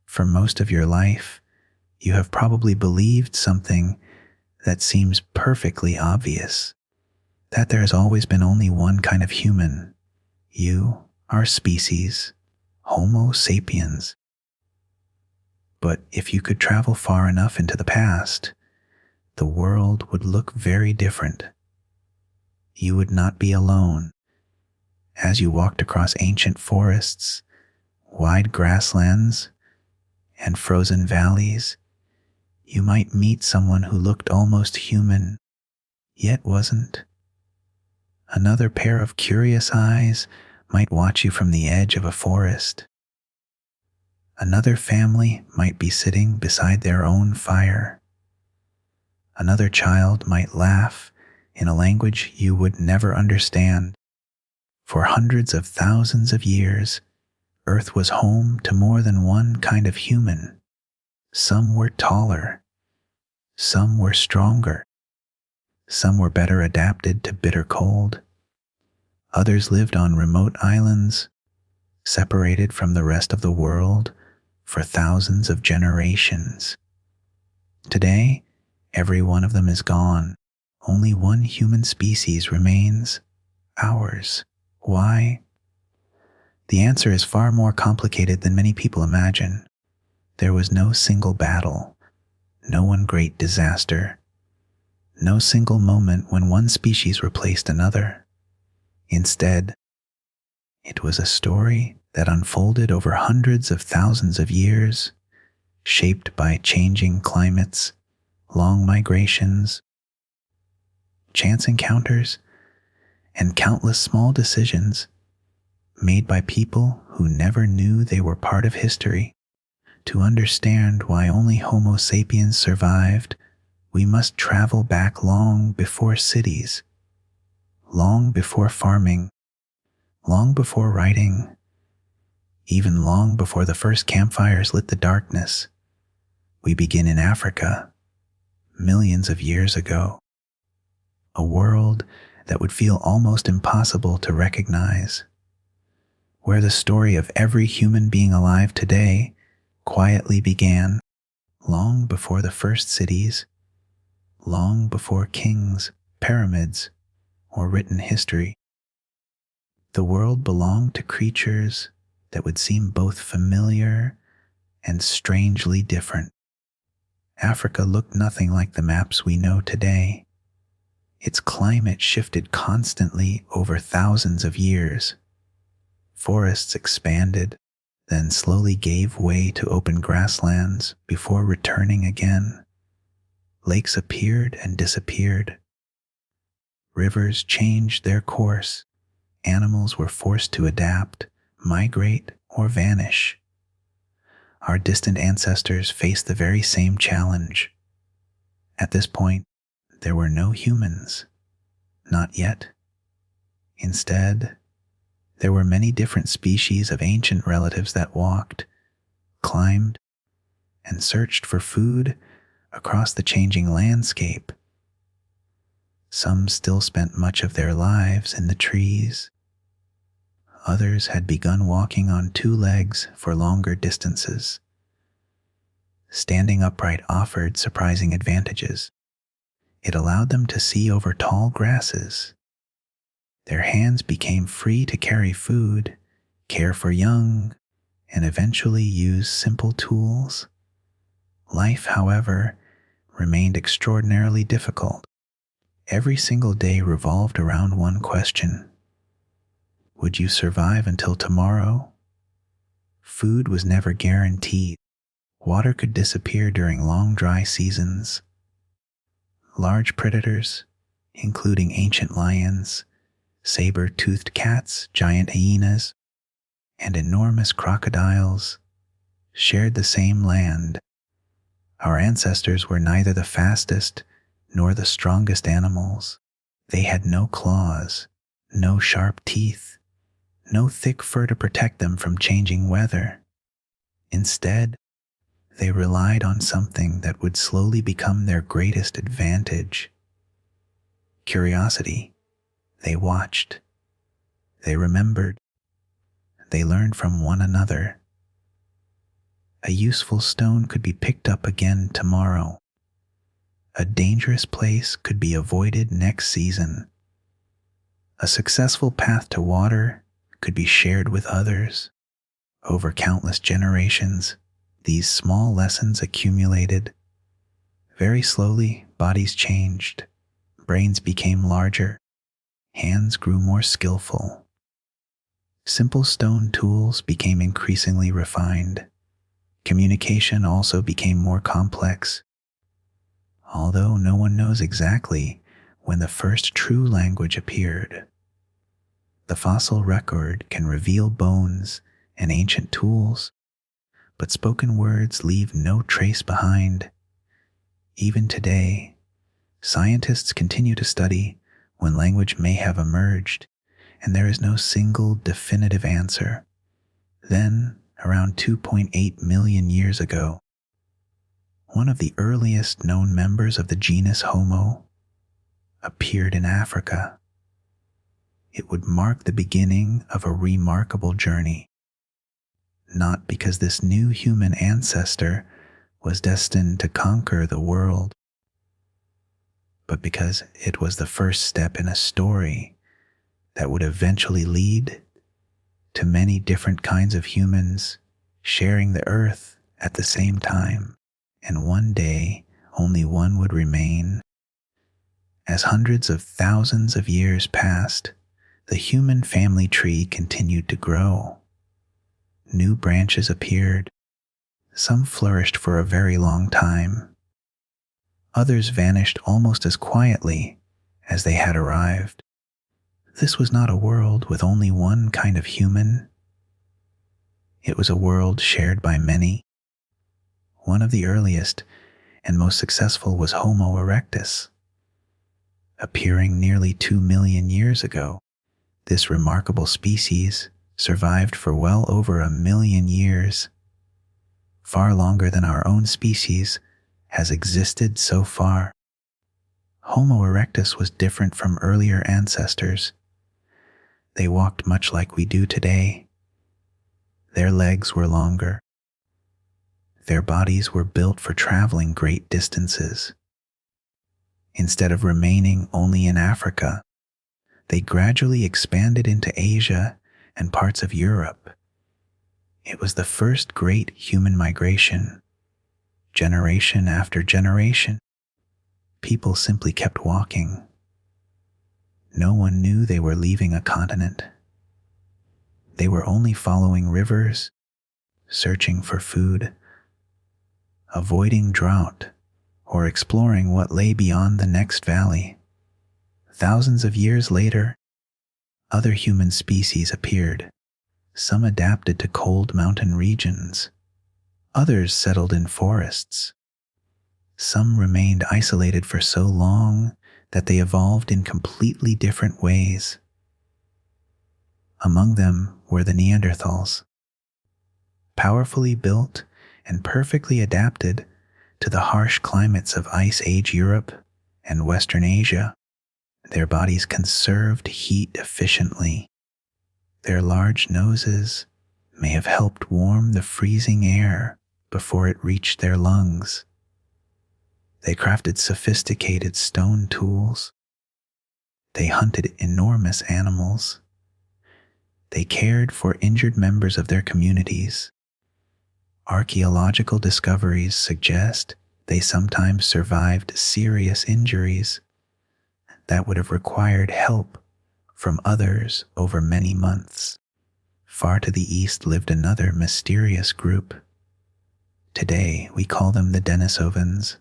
For most of your life, you have probably believed something that seems perfectly obvious, that there has always been only one kind of human. You, our species, Homo sapiens. But if you could travel far enough into the past, the world would look very different. You would not be alone. As you walked across ancient forests, wide grasslands, and frozen valleys, you might meet someone who looked almost human, yet wasn't. Another pair of curious eyes might watch you from the edge of a forest. Another family might be sitting beside their own fire. Another child might laugh in a language you would never understand. For hundreds of thousands of years, Earth was home to more than one kind of human. Some were taller. Some were stronger. Some were better adapted to bitter cold. Others lived on remote islands, separated from the rest of the world for thousands of generations. Today, every one of them is gone. Only one human species remains, ours. Why? The answer is far more complicated than many people imagine. There was no single battle, no one great disaster, no single moment when one species replaced another. Instead, it was a story that unfolded over hundreds of thousands of years, shaped by changing climates, long migrations, chance encounters, and countless small decisions made by people who never knew they were part of history. To understand why only Homo sapiens survived, we must travel back long before cities, long before farming, long before writing, even long before the first campfires lit the darkness. We begin in Africa, millions of years ago, a world that would feel almost impossible to recognize, where the story of every human being alive today quietly began, long before the first cities, long before kings, pyramids, or written history. The world belonged to creatures that would seem both familiar and strangely different. Africa looked nothing like the maps we know today. Its climate shifted constantly over thousands of years. Forests expanded, then slowly gave way to open grasslands before returning again. Lakes appeared and disappeared. Rivers changed their course. Animals were forced to adapt, migrate, or vanish. Our distant ancestors faced the very same challenge. At this point, there were no humans. Not yet. Instead, there were many different species of ancient relatives that walked, climbed, and searched for food across the changing landscape. Some still spent much of their lives in the trees. Others had begun walking on two legs for longer distances. Standing upright offered surprising advantages. It allowed them to see over tall grasses. Their hands became free to carry food, care for young, and eventually use simple tools. Life, however, remained extraordinarily difficult. Every single day revolved around one question. Would you survive until tomorrow? Food was never guaranteed. Water could disappear during long dry seasons. Large predators, including ancient lions, saber-toothed cats, giant hyenas, and enormous crocodiles, shared the same land. Our ancestors were neither the fastest nor the strongest animals. They had no claws, no sharp teeth, no thick fur to protect them from changing weather. Instead, they relied on something that would slowly become their greatest advantage: curiosity. They watched. They remembered. They learned from one another. A useful stone could be picked up again tomorrow. A dangerous place could be avoided next season. A successful path to water could be shared with others. Over countless generations, these small lessons accumulated. Very slowly, bodies changed. Brains became larger. Hands grew more skillful. Simple stone tools became increasingly refined. Communication also became more complex. Although no one knows exactly when the first true language appeared, the fossil record can reveal bones and ancient tools, but spoken words leave no trace behind. Even today, scientists continue to study when language may have emerged, and there is no single definitive answer. Then, around 2.8 million years ago, one of the earliest known members of the genus Homo appeared in Africa. It would mark the beginning of a remarkable journey, not because this new human ancestor was destined to conquer the world, but because it was the first step in a story that would eventually lead to many different kinds of humans sharing the earth at the same time, and one day only one would remain. As hundreds of thousands of years passed, the human family tree continued to grow. New branches appeared. Some flourished for a very long time. Others vanished almost as quietly as they had arrived. This was not a world with only one kind of human. It was a world shared by many. One of the earliest and most successful was Homo erectus. Appearing nearly 2 million years ago, this remarkable species survived for well over 1 million years, far longer than our own species has existed so far. Homo erectus was different from earlier ancestors. They walked much like we do today. Their legs were longer. Their bodies were built for traveling great distances. Instead of remaining only in Africa, they gradually expanded into Asia and parts of Europe. It was the first great human migration. Generation after generation, people simply kept walking. No one knew they were leaving a continent. They were only following rivers, searching for food, avoiding drought, or exploring what lay beyond the next valley. Thousands of years later, other human species appeared. Some adapted to cold mountain regions. Others settled in forests. Some remained isolated for so long that they evolved in completely different ways. Among them were the Neanderthals, powerfully built and perfectly adapted to the harsh climates of Ice Age Europe and Western Asia. Their bodies conserved heat efficiently. Their large noses may have helped warm the freezing air before it reached their lungs. They crafted sophisticated stone tools. They hunted enormous animals. They cared for injured members of their communities. Archaeological discoveries suggest they sometimes survived serious injuries that would have required help from others over many months. Far to the east lived another mysterious group. Today, we call them the Denisovans.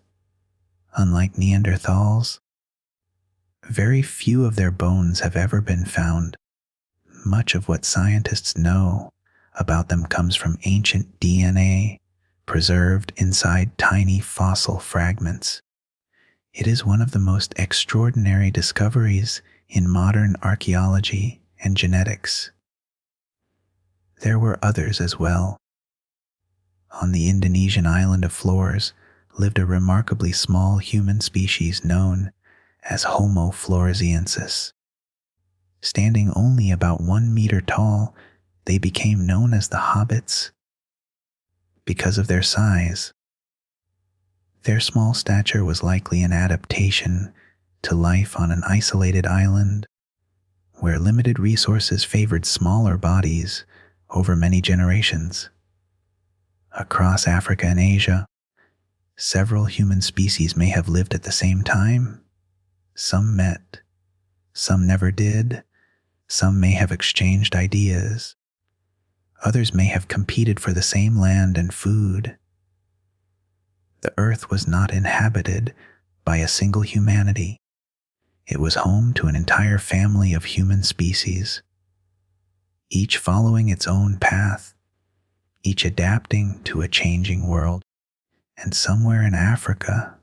Unlike Neanderthals, very few of their bones have ever been found. Much of what scientists know about them comes from ancient DNA preserved inside tiny fossil fragments. It is one of the most extraordinary discoveries in modern archaeology and genetics. There were others as well. On the Indonesian island of Flores lived a remarkably small human species known as Homo floresiensis. Standing only about 1 meter tall, they became known as the hobbits. because of their size. Their small stature was likely an adaptation to life on an isolated island where limited resources favored smaller bodies over many generations. Across Africa and Asia, several human species may have lived at the same time. Some met, some never did, some may have exchanged ideas. Others may have competed for the same land and food. The earth was not inhabited by a single humanity. It was home to an entire family of human species, each following its own path, each adapting to a changing world. And somewhere in Africa,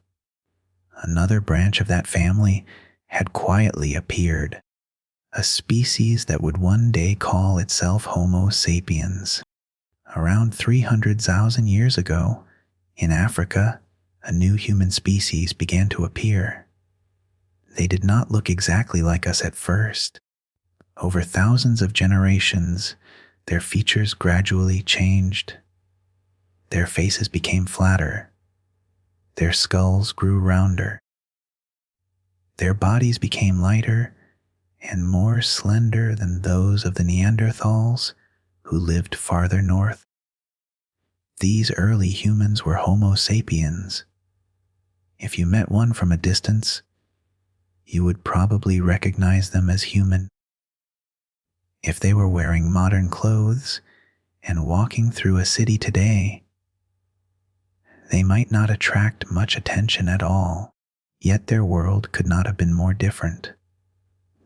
another branch of that family had quietly appeared, a species that would one day call itself Homo sapiens. Around 300,000 years ago, in Africa, a new human species began to appear. They did not look exactly like us at first. Over thousands of generations, their features gradually changed. Their faces became flatter. Their skulls grew rounder. Their bodies became lighter and more slender than those of the Neanderthals who lived farther north. These early humans were Homo sapiens. If you met one from a distance, you would probably recognize them as human. If they were wearing modern clothes and walking through a city today, they might not attract much attention at all, yet their world could not have been more different.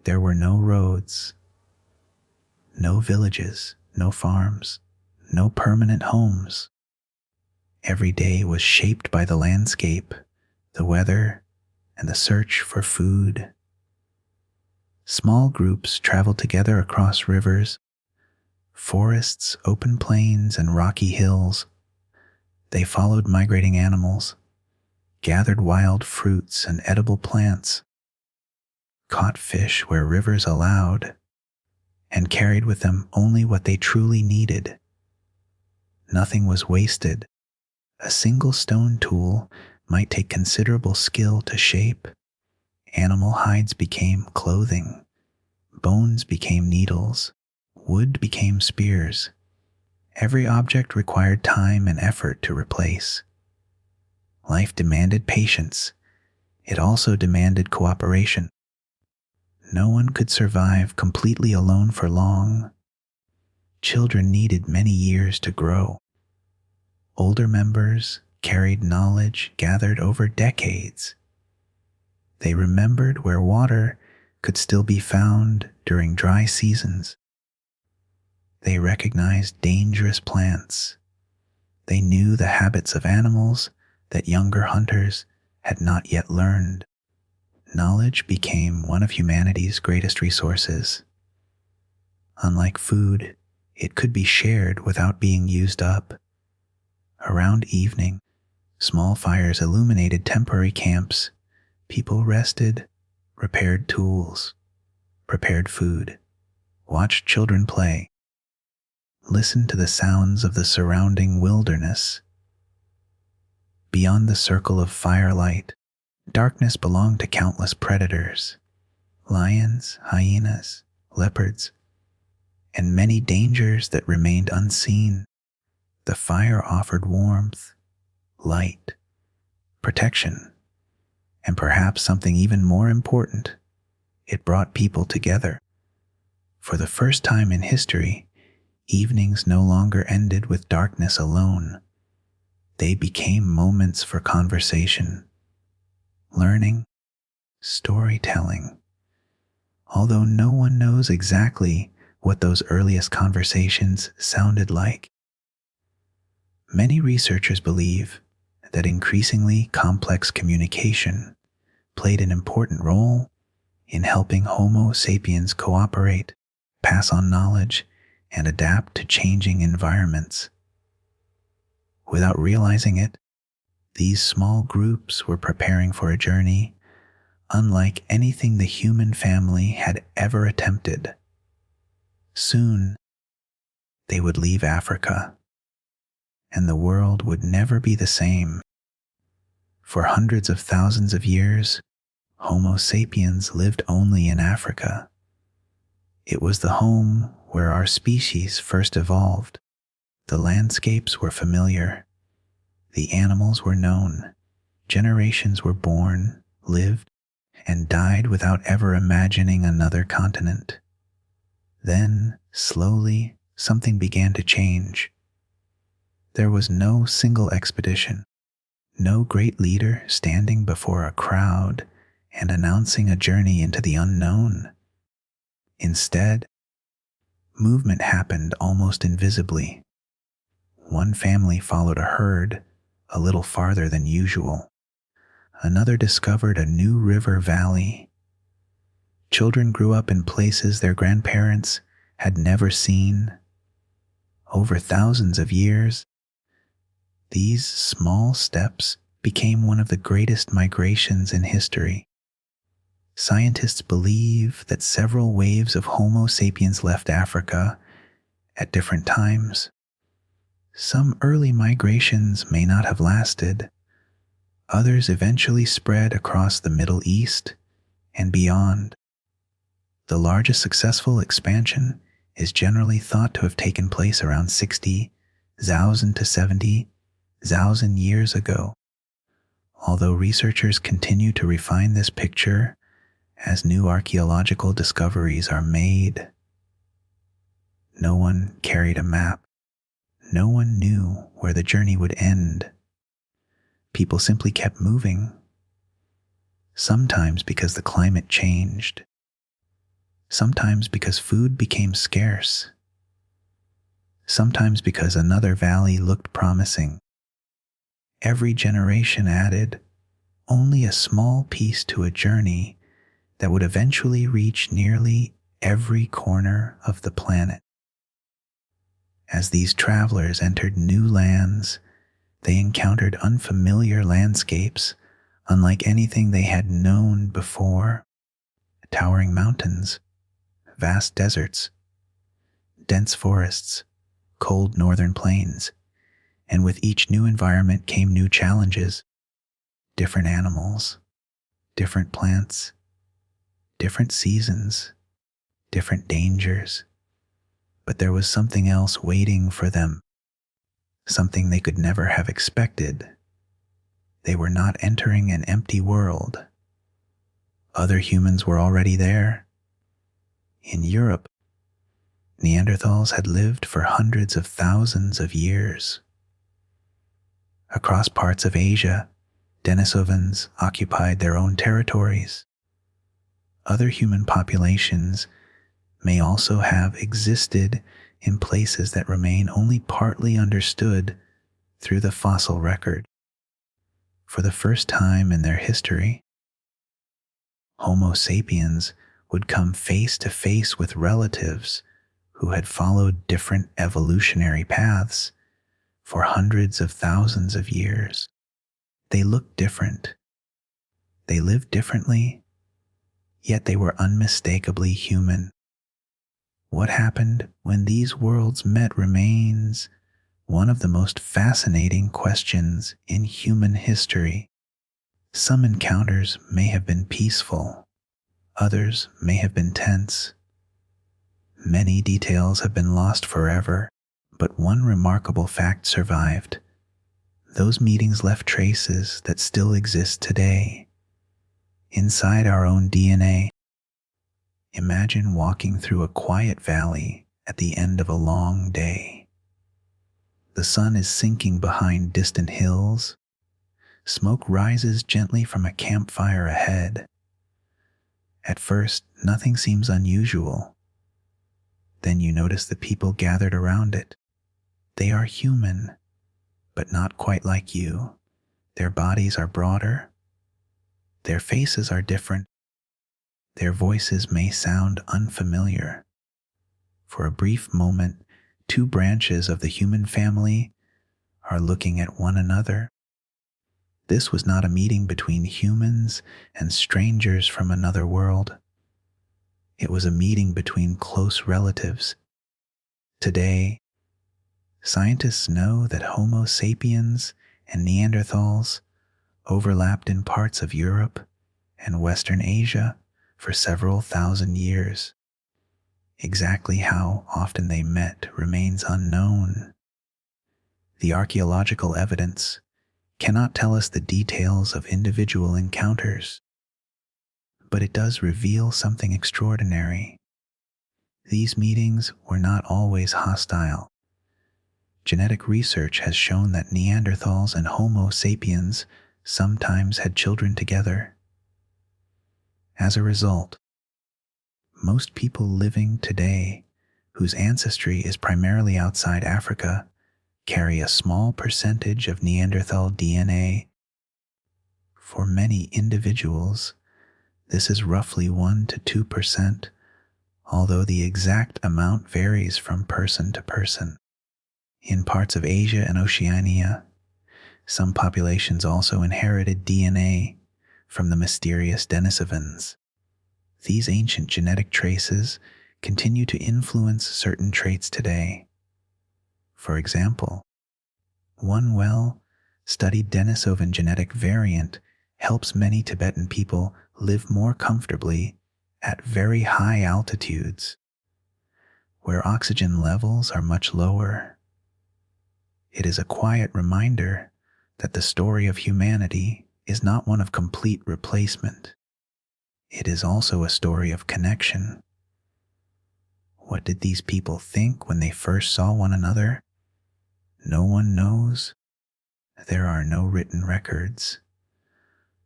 There were no roads, no villages, no farms, no permanent homes. Every day was shaped by the landscape, the weather, and the search for food. Small groups traveled together across rivers, forests, open plains, and rocky hills. They followed migrating animals, gathered wild fruits and edible plants, caught fish where rivers allowed, and carried with them only what they truly needed. Nothing was wasted. A single stone tool might take considerable skill to shape. Animal hides became clothing, bones became needles, wood became spears. Every object required time and effort to replace. Life demanded patience. It also demanded cooperation. No one could survive completely alone for long. Children needed many years to grow. Older members carried knowledge gathered over decades. They remembered where water could still be found during dry seasons. They recognized dangerous plants. They knew the habits of animals that younger hunters had not yet learned. Knowledge became one of humanity's greatest resources. Unlike food, it could be shared without being used up. Around evening, small fires illuminated temporary camps. People rested, repaired tools, prepared food, watched children play, listened to the sounds of the surrounding wilderness. Beyond the circle of firelight, darkness belonged to countless predators, lions, hyenas, leopards, and many dangers that remained unseen. The fire offered warmth, light, protection, and perhaps something even more important, it brought people together. For the first time in history, evenings no longer ended with darkness alone. They became moments for conversation, learning, storytelling. Although no one knows exactly what those earliest conversations sounded like, many researchers believe that increasingly complex communication played an important role in helping Homo sapiens cooperate, pass on knowledge, and adapt to changing environments. Without realizing it, these small groups were preparing for a journey unlike anything the human family had ever attempted. Soon, they would leave Africa and the world would never be the same. For hundreds of thousands of years, Homo sapiens lived only in Africa. It was the home where our species first evolved. The landscapes were familiar. The animals were known. Generations were born, lived, and died without ever imagining another continent. Then, slowly, something began to change. There was no single expedition, no great leader standing before a crowd and announcing a journey into the unknown. Instead, movement happened almost invisibly. One family followed a herd a little farther than usual. Another discovered a new river valley. Children grew up in places their grandparents had never seen. Over thousands of years, these small steps became one of the greatest migrations in history. Scientists believe that several waves of Homo sapiens left Africa at different times. Some early migrations may not have lasted. Others eventually spread across the Middle East and beyond. The largest successful expansion is generally thought to have taken place around 60,000 to 70,000 years ago. Although researchers continue to refine this picture as new archaeological discoveries are made, no one carried a map. No one knew where the journey would end. People simply kept moving, sometimes because the climate changed, sometimes because food became scarce, sometimes because another valley looked promising. Every generation added only a small piece to a journey that would eventually reach nearly every corner of the planet. As these travelers entered new lands, they encountered unfamiliar landscapes unlike anything they had known before. Towering mountains, vast deserts, dense forests, cold northern plains, and with each new environment came new challenges. Different animals, different plants, different seasons, different dangers. But there was something else waiting for them, something they could never have expected. They were not entering an empty world. Other humans were already there. In Europe, Neanderthals had lived for hundreds of thousands of years. Across parts of Asia, Denisovans occupied their own territories. Other human populations may also have existed in places that remain only partly understood through the fossil record. For the first time in their history, Homo sapiens would come face to face with relatives who had followed different evolutionary paths for hundreds of thousands of years. They looked different. They lived differently, yet they were unmistakably human. What happened when these worlds met remains one of the most fascinating questions in human history. Some encounters may have been peaceful, others may have been tense. Many details have been lost forever, but one remarkable fact survived. Those meetings left traces that still exist today, inside our own DNA. Imagine walking through a quiet valley at the end of a long day. The sun is sinking behind distant hills. Smoke rises gently from a campfire ahead. At first, nothing seems unusual. Then you notice the people gathered around it. They are human, but not quite like you. Their bodies are broader. Their faces are different. Their voices may sound unfamiliar. For a brief moment, two branches of the human family are looking at one another. This was not a meeting between humans and strangers from another world. It was a meeting between close relatives. Today, Scientists know that Homo sapiens and Neanderthals overlapped in parts of Europe and Western Asia for several thousand years. Exactly how often they met remains unknown. The archaeological evidence cannot tell us the details of individual encounters, but it does reveal something extraordinary. These meetings were not always hostile. Genetic research has shown that Neanderthals and Homo sapiens sometimes had children together. As a result, most people living today whose ancestry is primarily outside Africa carry a small percentage of Neanderthal DNA. For many individuals, this is roughly 1 to 2%, although the exact amount varies from person to person. In parts of Asia and Oceania, some populations also inherited DNA from the mysterious Denisovans. These ancient genetic traces continue to influence certain traits today. For example, one well-studied Denisovan genetic variant helps many Tibetan people live more comfortably at very high altitudes, where oxygen levels are much lower. It is a quiet reminder that the story of humanity is not one of complete replacement. It is also a story of connection. What did these people think when they first saw one another? No one knows. There are no written records,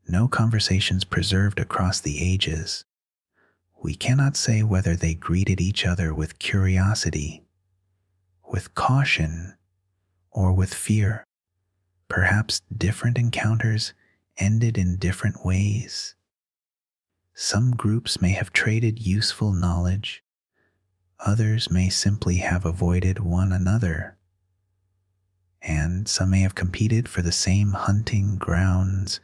no conversations preserved across the ages. We cannot say whether they greeted each other with curiosity, with caution, or with fear. Perhaps different encounters ended in different ways. Some groups may have traded useful knowledge. Others may simply have avoided one another. And some may have competed for the same hunting grounds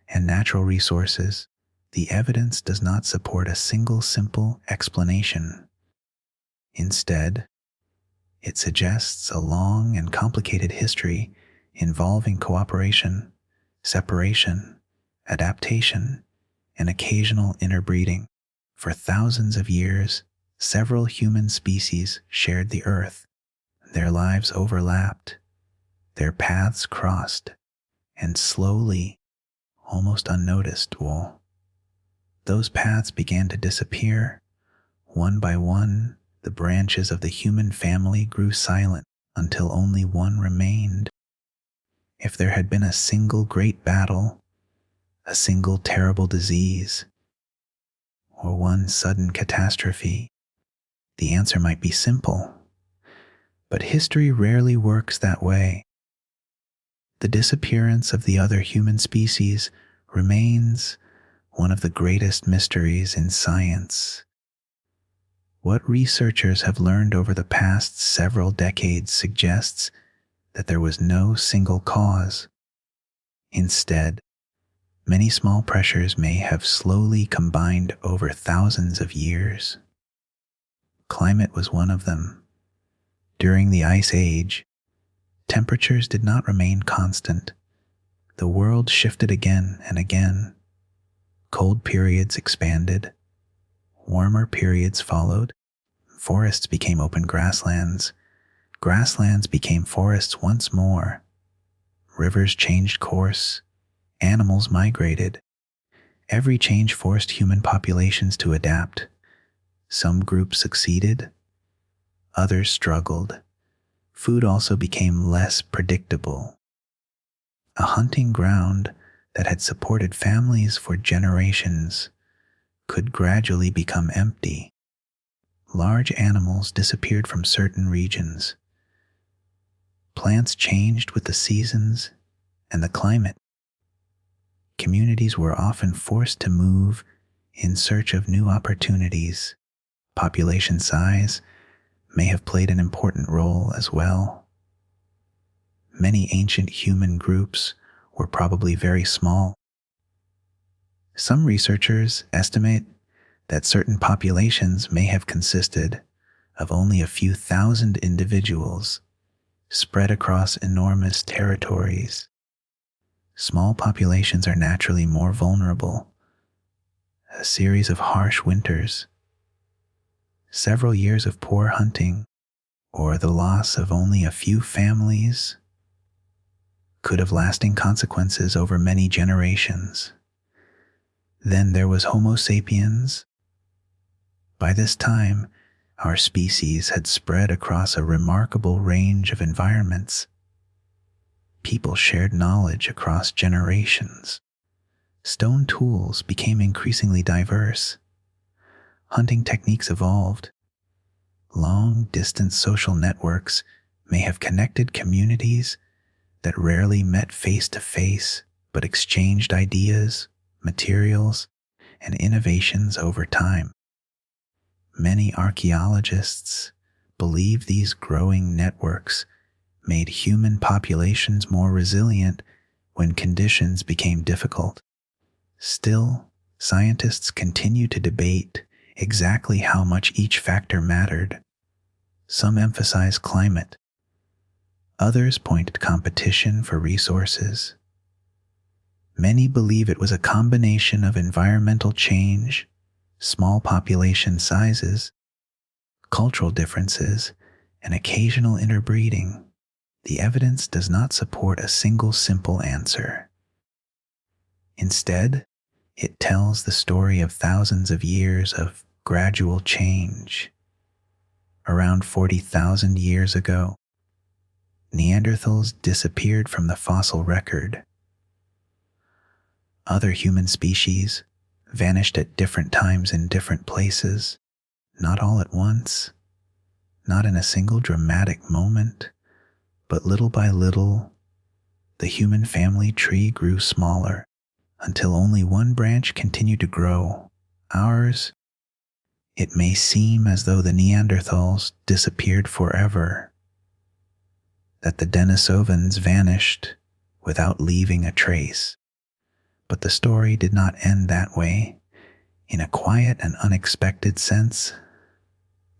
and natural resources. The evidence does not support a single simple explanation. Instead, it suggests a long and complicated history involving cooperation, separation, adaptation, and occasional interbreeding. For thousands of years, several human species shared the earth. Their lives overlapped, their paths crossed, and slowly, almost unnoticed, those paths began to disappear. One by one, the branches of the human family grew silent until only one remained. If there had been a single great battle, a single terrible disease, or one sudden catastrophe, the answer might be simple. But history rarely works that way. The disappearance of the other human species remains one of the greatest mysteries in science. What researchers have learned over the past several decades suggests that there was no single cause. Instead, many small pressures may have slowly combined over thousands of years. Climate was one of them. During the Ice Age, temperatures did not remain constant. The world shifted again and again. Cold periods expanded. Warmer periods followed. Forests became open grasslands. Grasslands became forests once more. Rivers changed course. Animals migrated. Every change forced human populations to adapt. Some groups succeeded. Others struggled. Food also became less predictable. A hunting ground that had supported families for generations could gradually become empty. Large animals disappeared from certain regions. Plants changed with the seasons and the climate. Communities were often forced to move in search of new opportunities. Population size may have played an important role as well. Many ancient human groups were probably very small. Some researchers estimate that certain populations may have consisted of only a few thousand individuals, spread across enormous territories. Small populations are naturally more vulnerable. A series of harsh winters, several years of poor hunting, or the loss of only a few families could have lasting consequences over many generations. Then there was Homo sapiens. By this time, our species had spread across a remarkable range of environments. People shared knowledge across generations. Stone tools became increasingly diverse. Hunting techniques evolved. Long-distance social networks may have connected communities that rarely met face-to-face but exchanged ideas, materials, and innovations over time. Many archaeologists believe these growing networks made human populations more resilient when conditions became difficult. Still, scientists continue to debate exactly how much each factor mattered. Some emphasize climate. Others point to competition for resources. Many believe it was a combination of environmental change, small population sizes, cultural differences, and occasional interbreeding. The evidence does not support a single simple answer. Instead, it tells the story of thousands of years of gradual change. Around 40,000 years ago, Neanderthals disappeared from the fossil record. Other human species vanished at different times in different places, not all at once, not in a single dramatic moment, but little by little, the human family tree grew smaller until only one branch continued to grow, ours. It may seem as though the Neanderthals disappeared forever, that the Denisovans vanished without leaving a trace. But the story did not end that way. In a quiet and unexpected sense,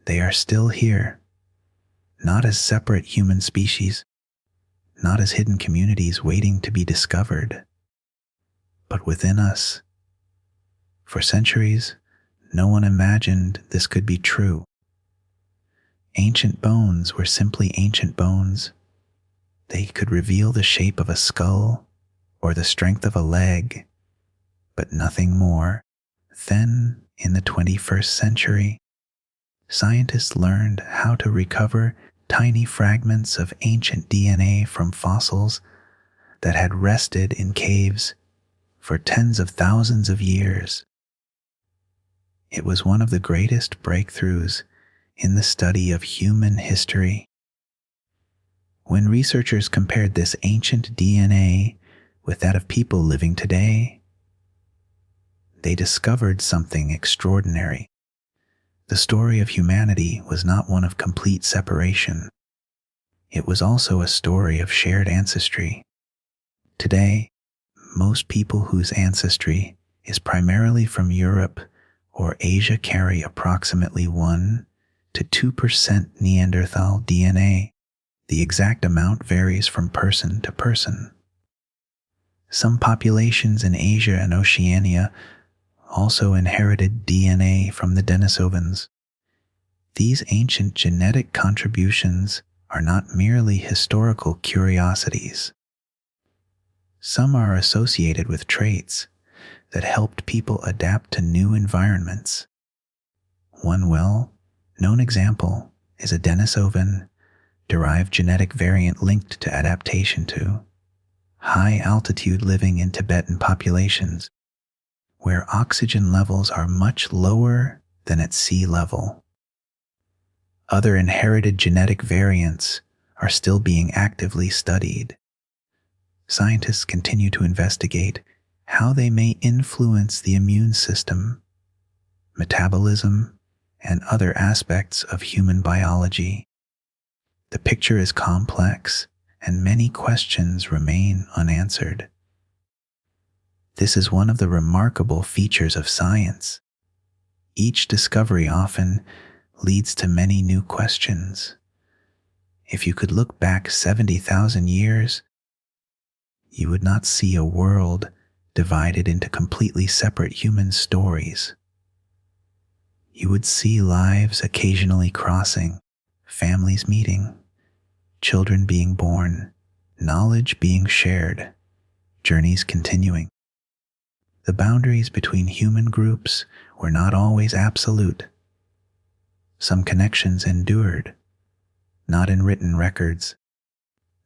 they are still here, not as separate human species, not as hidden communities waiting to be discovered, but within us. For centuries, no one imagined this could be true. Ancient bones were simply ancient bones. They could reveal the shape of a skull or the strength of a leg, but nothing more. Then, in the 21st century, scientists learned how to recover tiny fragments of ancient DNA from fossils that had rested in caves for tens of thousands of years. It was one of the greatest breakthroughs in the study of human history. When researchers compared this ancient DNA with that of people living today, they discovered something extraordinary. The story of humanity was not one of complete separation. It was also a story of shared ancestry. Today, most people whose ancestry is primarily from Europe or Asia carry approximately 1 to 2% Neanderthal DNA. The exact amount varies from person to person. Some populations in Asia and Oceania also inherited DNA from the Denisovans. These ancient genetic contributions are not merely historical curiosities. Some are associated with traits that helped people adapt to new environments. One well-known example is a Denisovan-derived genetic variant linked to adaptation to high altitude living in Tibetan populations, where oxygen levels are much lower than at sea level. Other inherited genetic variants are still being actively studied. Scientists continue to investigate how they may influence the immune system, metabolism, and other aspects of human biology. The picture is complex, and many questions remain unanswered. This is one of the remarkable features of science. Each discovery often leads to many new questions. If you could look back 70,000 years, you would not see a world divided into completely separate human stories. You would see lives occasionally crossing, families meeting, children being born, knowledge being shared, journeys continuing. The boundaries between human groups were not always absolute. Some connections endured, not in written records,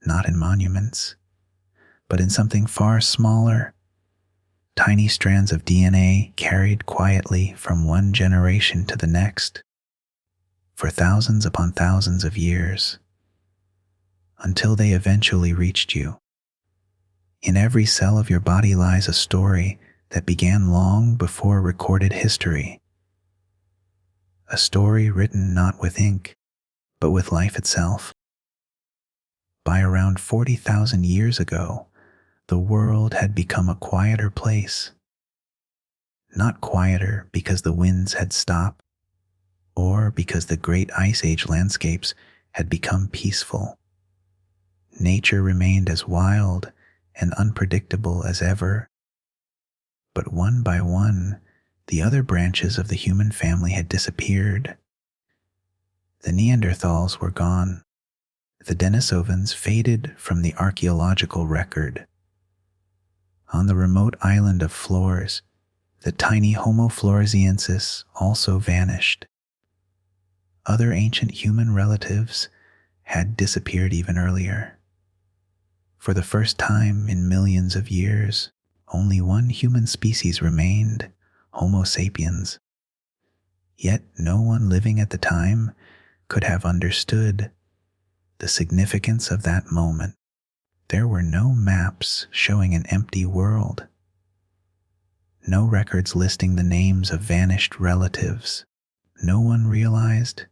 not in monuments, but in something far smaller, tiny strands of DNA carried quietly from one generation to the next, for thousands upon thousands of years, until they eventually reached you. In every cell of your body lies a story that began long before recorded history, a story written not with ink, but with life itself. By around 40,000 years ago, the world had become a quieter place. Not quieter because the winds had stopped, or because the great ice age landscapes had become peaceful. Nature remained as wild and unpredictable as ever. But one by one, the other branches of the human family had disappeared. The Neanderthals were gone. The Denisovans faded from the archaeological record. On the remote island of Flores, the tiny Homo floresiensis also vanished. Other ancient human relatives had disappeared even earlier. For the first time in millions of years, only one human species remained, Homo sapiens. Yet no one living at the time could have understood the significance of that moment. There were no maps showing an empty world, no records listing the names of vanished relatives. No one realized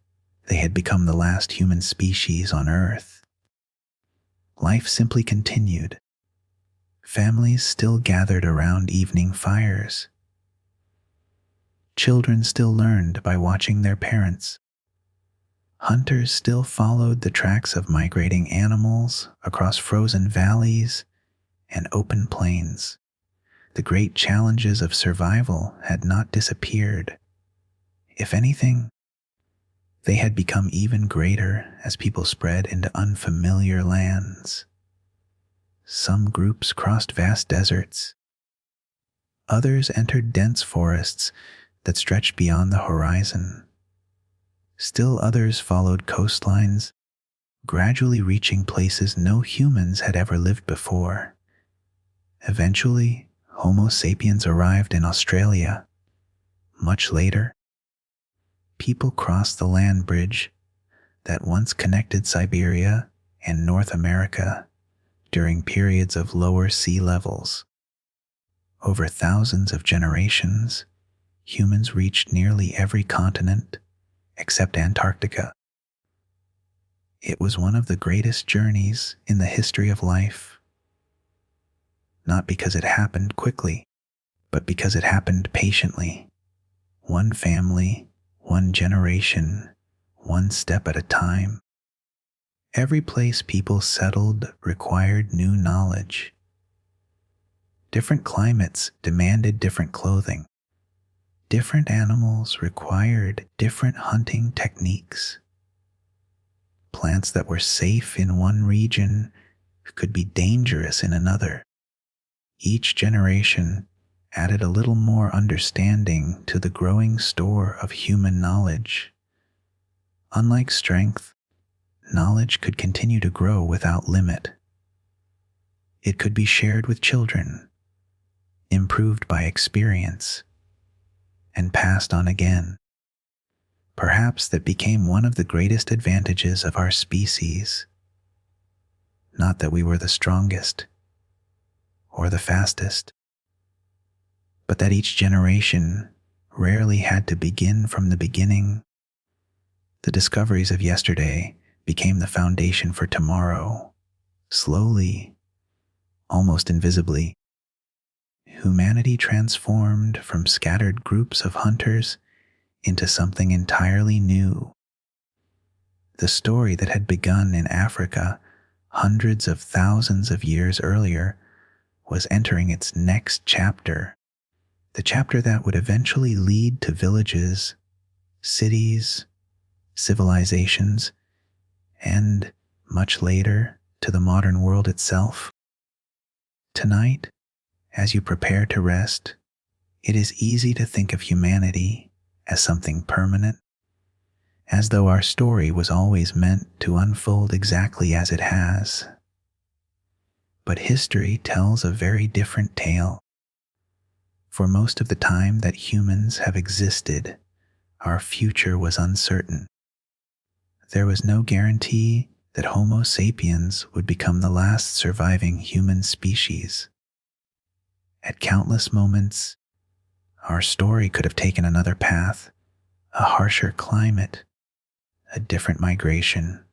they had become the last human species on Earth. Life simply continued. Families still gathered around evening fires. Children still learned by watching their parents. Hunters still followed the tracks of migrating animals across frozen valleys and open plains. The great challenges of survival had not disappeared. If anything, they had become even greater as people spread into unfamiliar lands. Some groups crossed vast deserts. Others entered dense forests that stretched beyond the horizon. Still others followed coastlines, gradually reaching places no humans had ever lived before. Eventually, Homo sapiens arrived in Australia. Much later, people crossed the land bridge that once connected Siberia and North America during periods of lower sea levels. Over thousands of generations, humans reached nearly every continent except Antarctica. It was one of the greatest journeys in the history of life, not because it happened quickly, but because it happened patiently. One family, one generation, one step at a time. Every place people settled required new knowledge. Different climates demanded different clothing. Different animals required different hunting techniques. Plants that were safe in one region could be dangerous in another. Each generation added a little more understanding to the growing store of human knowledge. Unlike strength, knowledge could continue to grow without limit. It could be shared with children, improved by experience, and passed on again. Perhaps that became one of the greatest advantages of our species. Not that we were the strongest or the fastest, but that each generation rarely had to begin from the beginning. The discoveries of yesterday became the foundation for tomorrow. Slowly, almost invisibly, humanity transformed from scattered groups of hunters into something entirely new. The story that had begun in Africa hundreds of thousands of years earlier was entering its next chapter, the chapter that would eventually lead to villages, cities, civilizations, and, much later, to the modern world itself. Tonight, as you prepare to rest, it is easy to think of humanity as something permanent, as though our story was always meant to unfold exactly as it has. But history tells a very different tale. For most of the time that humans have existed, our future was uncertain. There was no guarantee that Homo sapiens would become the last surviving human species. At countless moments, our story could have taken another path, a harsher climate, a different migration,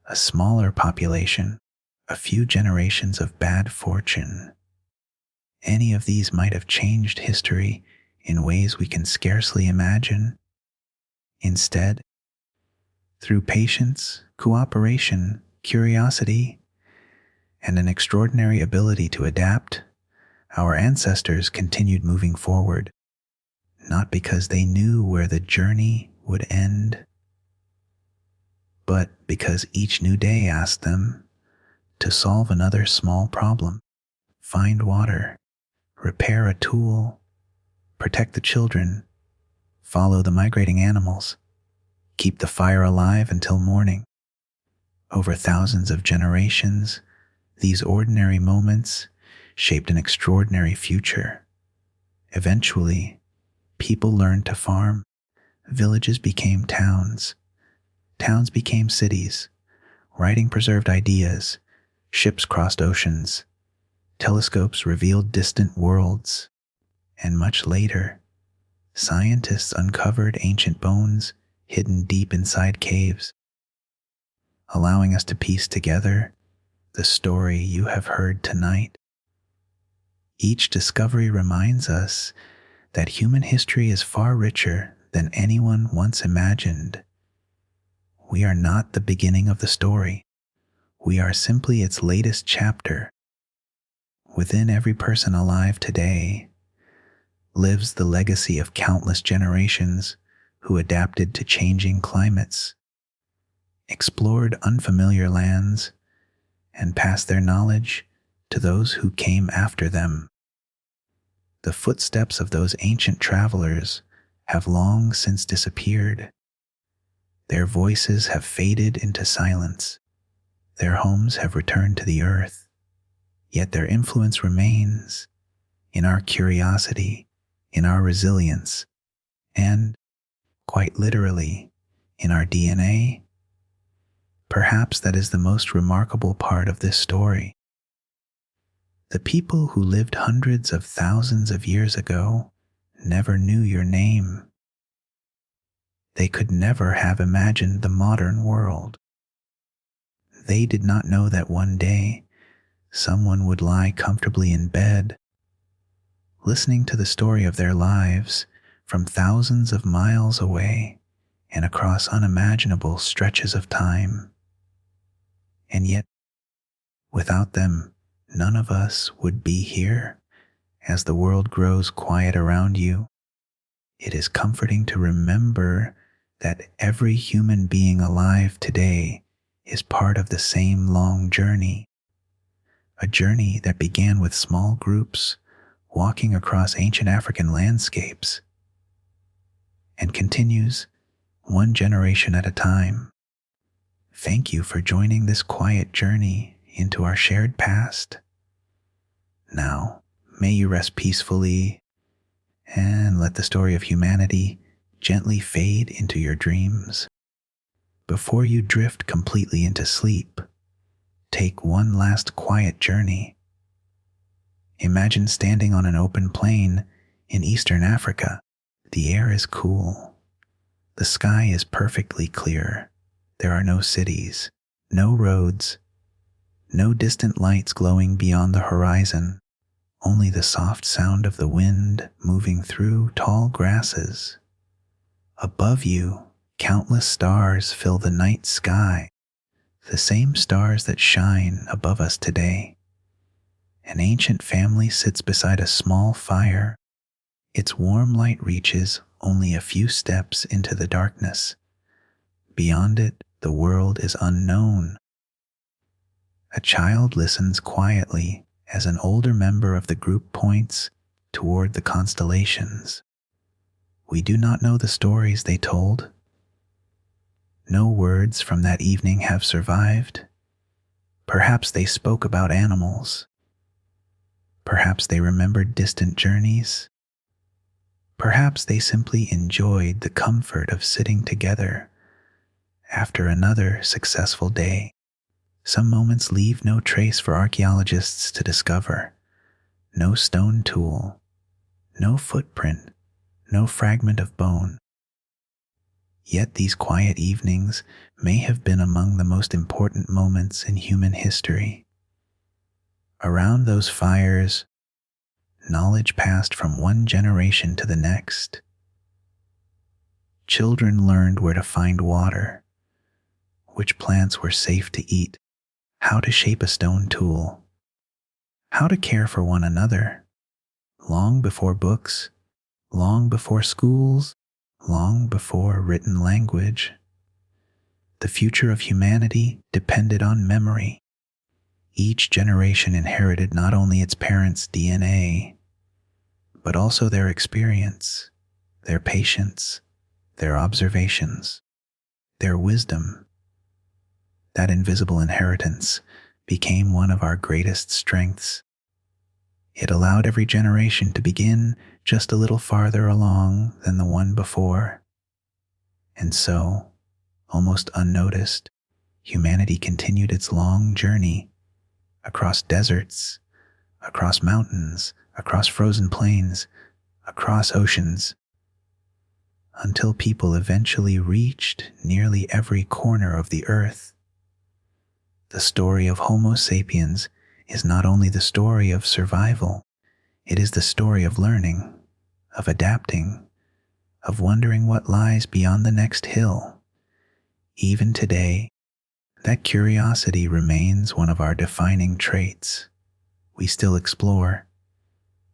a smaller population, a few generations of bad fortune. Any of these might have changed history in ways we can scarcely imagine. Instead, through patience, cooperation, curiosity, and an extraordinary ability to adapt, our ancestors continued moving forward, not because they knew where the journey would end, but because each new day asked them to solve another small problem, find water, repair a tool, protect the children, follow the migrating animals, keep the fire alive until morning. Over thousands of generations, these ordinary moments shaped an extraordinary future. Eventually, people learned to farm, villages became towns, towns became cities, writing preserved ideas, ships crossed oceans, telescopes revealed distant worlds, and much later, scientists uncovered ancient bones hidden deep inside caves, allowing us to piece together the story you have heard tonight. Each discovery reminds us that human history is far richer than anyone once imagined. We are not the beginning of the story. We are simply its latest chapter. Within every person alive today lives the legacy of countless generations who adapted to changing climates, explored unfamiliar lands, and passed their knowledge to those who came after them. The footsteps of those ancient travelers have long since disappeared. Their voices have faded into silence. Their homes have returned to the earth. Yet their influence remains in our curiosity, in our resilience, and, quite literally, in our DNA. Perhaps that is the most remarkable part of this story. The people who lived hundreds of thousands of years ago never knew your name. They could never have imagined the modern world. They did not know that one day someone would lie comfortably in bed, listening to the story of their lives from thousands of miles away and across unimaginable stretches of time. And yet, without them, none of us would be here. As the world grows quiet around you, it is comforting to remember that every human being alive today is part of the same long journey, a journey that began with small groups walking across ancient African landscapes and continues one generation at a time. Thank you for joining this quiet journey into our shared past. Now, may you rest peacefully and let the story of humanity gently fade into your dreams. Before you drift completely into sleep, take one last quiet journey. Imagine standing on an open plain in eastern Africa. The air is cool. The sky is perfectly clear. There are no cities, no roads, no distant lights glowing beyond the horizon, only the soft sound of the wind moving through tall grasses. Above you, Countless stars fill the night sky, the same stars that shine above us today. An ancient family sits beside a small fire. Its warm light reaches only a few steps into the darkness. Beyond it, the world is unknown. A child listens quietly as an older member of the group points toward the constellations. We do not know the stories they told. No words from that evening have survived. Perhaps they spoke about animals. Perhaps they remembered distant journeys. Perhaps they simply enjoyed the comfort of sitting together after another successful day. Some moments leave no trace for archaeologists to discover. No stone tool, no footprint, no fragment of bone. Yet these quiet evenings may have been among the most important moments in human history. Around those fires, knowledge passed from one generation to the next. Children learned where to find water, which plants were safe to eat, how to shape a stone tool, how to care for one another. Long before books, long before schools, long before written language, the future of humanity depended on memory. Each generation inherited not only its parents' DNA, but also their experience, their patience, their observations, their wisdom. That invisible inheritance became one of our greatest strengths. It allowed every generation to begin just a little farther along than the one before. And so, almost unnoticed, humanity continued its long journey across deserts, across mountains, across frozen plains, across oceans, until people eventually reached nearly every corner of the earth. The story of Homo sapiens is not only the story of survival, it is the story of learning, of adapting, of wondering what lies beyond the next hill. Even today, that curiosity remains one of our defining traits. We still explore.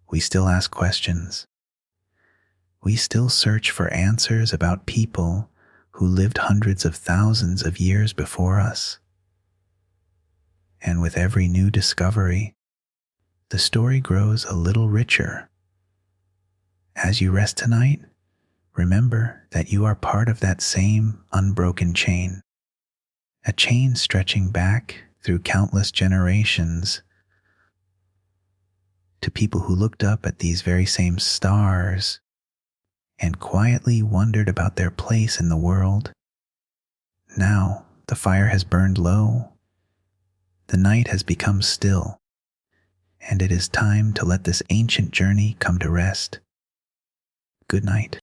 We still ask questions. We still search for answers about people who lived hundreds of thousands of years before us. And with every new discovery, the story grows a little richer. As you rest tonight, remember that you are part of that same unbroken chain, a chain stretching back through countless generations to people who looked up at these very same stars and quietly wondered about their place in the world. Now the fire has burned low, the night has become still, and it is time to let this ancient journey come to rest. Good night.